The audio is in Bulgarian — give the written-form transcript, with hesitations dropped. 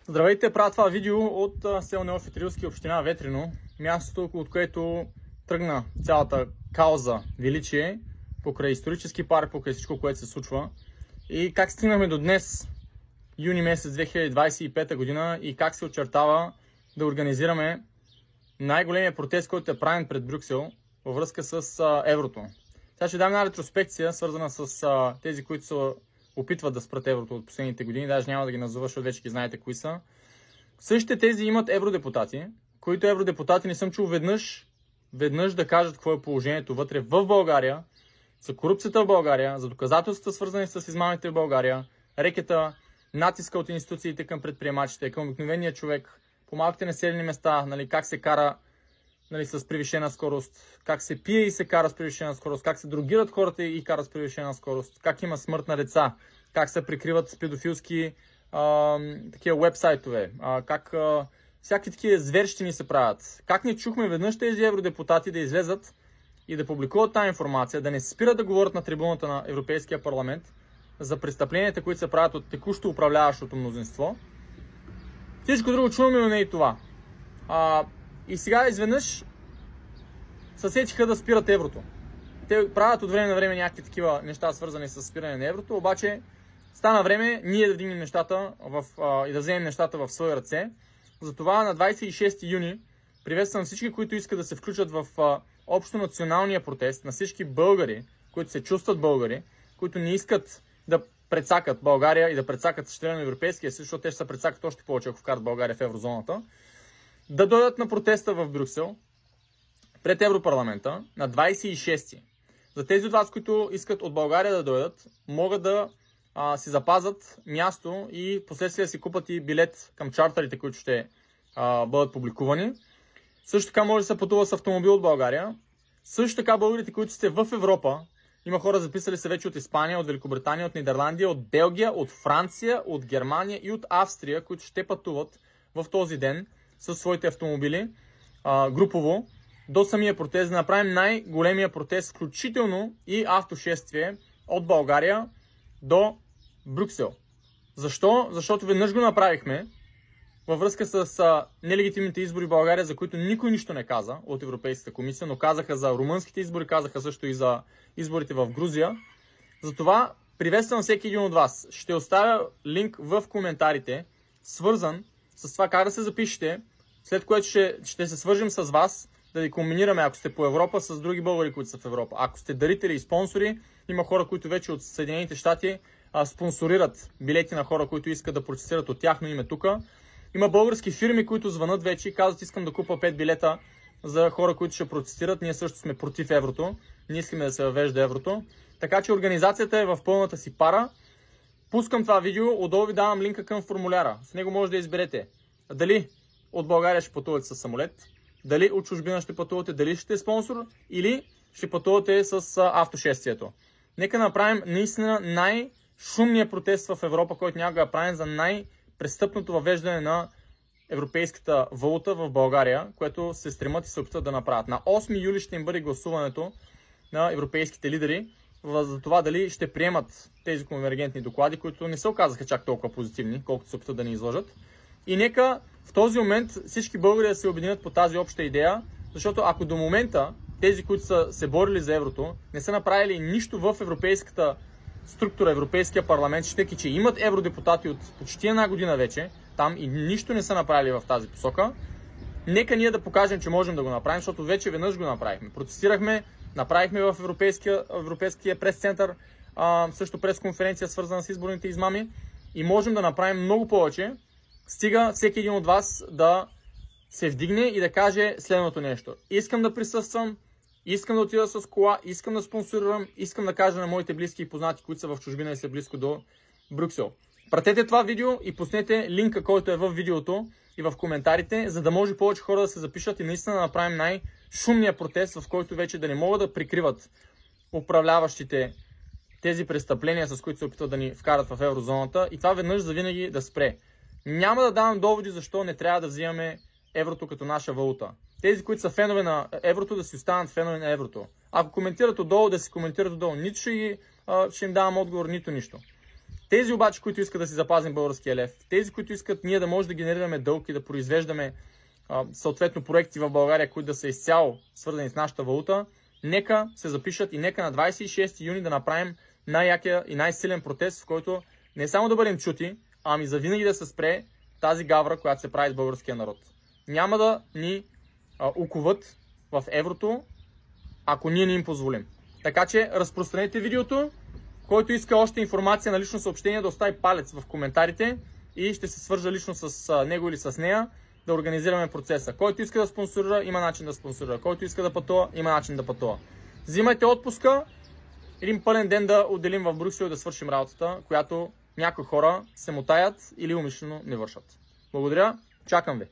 Здравейте, правя това видео от село Неофит Рилски, община Ветрино, мястото, от което тръгна цялата кауза Величие, покрай исторически парк, покрай всичко, което се случва. И как стигнахме до днес, юни месец 2025 година, и как се очертава да организираме най-големия протест, който е правен пред Брюксел във връзка с еврото. Сега ще дам една ретроспекция, свързана с тези, които се опитват да спрат еврото от последните години. Даже няма да ги назова, защото вече ги знаете кои са. Същите тези имат евродепутати, които евродепутати не съм чул веднъж да кажат какво е положението вътре в България, за корупцията в България, за доказателствата, свързани с измамите в България, рекета, натиска от институциите към предприемачите, към обикновения човек, по малките населени места, как се кара с превишена скорост, как се пие и се кара с превишена скорост, как се дрогират хората и карат с превишена скорост, как има смърт на деца, как се прикриват с педофилски такива уебсайтове, как всякакви такива зверщини се правят. Как не чухме веднъж тези евродепутати да излезат и да публикуват тази информация, да не спират да говорят на трибуната на Европейския парламент за престъпленията, които се правят от текущо управляващото мнозинство. Всичко друго чуваме, но не и това. И сега изведнъж се сетиха да спират еврото. Те правят от време на време някакви такива неща, свързани с спиране на еврото, обаче стана време ние да вдигнем нещата и да вземем нещата в свои ръце. Затова на 26 юни приветствам всички, които искат да се включат в общонационалния протест, на всички българи, които се чувстват българи, които не искат да прецакат България и да прецакат членове на Европейския съюз, защото те ще се прецакат още повече, ако вкарат България в еврозоната, да дойдат на протеста в Брюксел пред Европарламента на 26. За тези от вас, които искат от България да дойдат, могат да си запазят място и последствие да си купат и билет към чартерите, които ще бъдат публикувани. Също така може да се пътува с автомобил от България. Също така българите, които сте в Европа, има хора записали се вече от Испания, от Великобритания, от Нидерландия, от Белгия, от Франция, от Германия и от Австрия, които ще пътуват в този ден със своите автомобили групово до самия протест, да направим най-големия протест, включително и автошествие от България до Брюксел. Защо? Защото веднъж го направихме във връзка с нелегитимните избори в България, за които никой нищо не каза от Европейската комисия, но казаха за румънските избори, казаха също и за изборите в Грузия. Затова приветствам всеки един от вас. Ще оставя линк в коментарите, свързан с това как да се запишете, след което ще се свържим с вас, да ви комбинираме, ако сте по Европа, с други българи, които са в Европа. Ако сте дарители и спонсори, има хора, които вече от Съединените щати спонсорират билети на хора, които искат да протестират от тяхно име тук. Има български фирми, които звънат вече и казват: искам да купа 5 билета за хора, които ще протестират. Ние също сме против еврото. Не искаме да се въвежда еврото. Така че организацията е в пълната си пара. Пускам това видео, отдолу ви давам линка към формуляра. С него може да изберете дали от България ще пътувате с самолет, дали от чужбина ще пътувате, дали ще сте спонсор или ще пътувате с автошествието. Нека направим наистина най-шумния протест в Европа, който някога правим за най-престъпното въвеждане на европейската валута в България, което се стремат и се опитват да направят. На 8 юли ще им бъде гласуването на европейските лидери за това дали ще приемат тези конвергентни доклади, които не се оказаха чак толкова позитивни, колкото се опитват да ни излъжат. И нека в този момент всички българи да се обединят по тази обща идея, защото ако до момента тези, които са се борили за еврото, не са направили нищо в европейската структура, Европейския парламент, щеки, че имат евродепутати от почти една година вече там и нищо не са направили в тази посока, нека ние да покажем, че можем да го направим, защото вече веднъж го направихме. Протестирахме, направихме в Европейския прес-център също пресконференция, свързана с изборните измами, и можем да направим много повече. Стига всеки един от вас да се вдигне и да каже следното нещо: искам да присъствам, искам да отида с кола, искам да спонсорирам, искам да кажа на моите близки и познати, които са в чужбина и са близко до Брюксел. Пратете това видео и пуснете линка, който е в видеото и в коментарите, за да може повече хора да се запишат и наистина да направим най-шумния протест, в който вече да не могат да прикриват управляващите тези престъпления, с които се опитват да ни вкарат в еврозоната, и това веднъж завинаги да спре. Няма да давам доводи защо не трябва да взимаме еврото като наша валута. Тези, които са фенове на еврото, да си останат фенове на еврото. Ако коментират отдолу, да си коментират отдолу. Нито ще им давам отговор, нито нищо. Тези обаче, които искат да си запазим българския лев, тези, които искат ние да може да генерираме дълг и да произвеждаме съответно проекти в България, които да са изцяло свързани с нашата валута, нека се запишат и нека на 26 юни да направим най-якия и най-силен протест, в който не само да бъдем чути, ами завинаги да се спре тази гавра, която се прави с българския народ. Няма да ни уковат в еврото, ако ние не им позволим. Така че разпространете видеото. Който иска още информация на лично съобщение, да остави палец в коментарите и ще се свържа лично с него или с нея да организираме процеса. Който иска да спонсорира, има начин да спонсорира. Който иска да пътува, има начин да пътува. Взимайте отпуска, един пълен ден да отделим в Брюксел и да свършим работата, която някои хора се мотаят или умишлено не вършат. Благодаря, чакам ви!